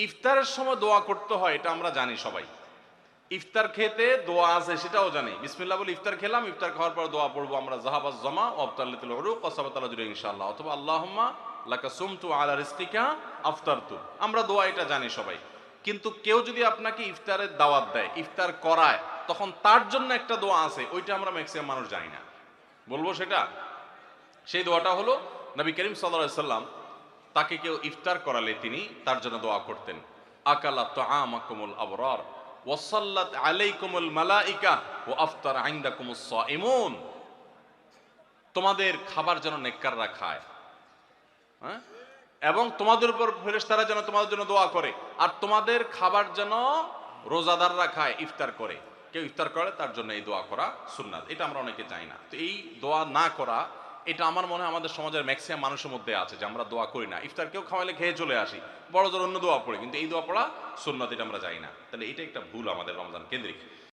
ইফতারের সময় দোয়া করতে হয় এটা আমরা জানি সবাই। ইফতার খেতে দোয়া আছে সেটাও জানি। বিসমিল্লাহ বলে ইফতার খেলাম, ইফতার খাওয়ার পর দোয়া পড়বো আমরা, জাহাবাজ জামা ওয়াবতাল্লাতুল উরুক ওয়াসাবাতাল আজরু ইনশাআল্লাহ, অথবা আল্লাহুম্মা লাকা সুমতু আলা রিজকিকা আফতারতু। আমরা দোয়া এটা জানি সবাই। কিন্তু কেউ যদি আপনাকে ইফতারের দাওয়াত দেয়, ইফতার করায়, তখন তার জন্য একটা দোয়া আছে, ওইটা আমরা ম্যাক্সিমাম মানুষ জানি না। বলবো সেটা? সেই দোয়াটা হলো নবী করিম সাল্লাল্লাহু আলাইহি সাল্লাম তাকে কেউ ইফতার করালে তিনি তার জন্য দোয়া করতেন, আকালা তাআমাকুমুল আবরার ওয়াসাল্লাত আলাইকুমুল মালাইকা ওয়া আফতার ইনদাকুমুস সাইমুন। তোমাদের খাবার যেন নেককাররা খায়, হ্যাঁ, এবং তোমাদের উপর ফেরেশতারা যেন তোমাদের জন্য দোয়া করে, আর তোমাদের খাবার যেন রোজাদাররা খায়, ইফতার করে। কেউ ইফতার করে তার জন্য এই দোয়া করা সুন্নাত। এটা আমরা অনেকে জানি না। তো এই দোয়া না করা, এটা আমার মনে হয় আমাদের সমাজের ম্যাক্সিমাম মানুষের মধ্যে আছে যে আমরা দোয়া করি না। ইফতার কেউ খাওয়াইলে খেয়ে চলে আসি, বড় জোর অন্য দোয়া পড়ি, কিন্তু এই দোয়া পড়া সুন্নাত এটা আমরা জানি না। তাহলে এটা একটা ভুল আমাদের রমজান কেন্দ্রিক।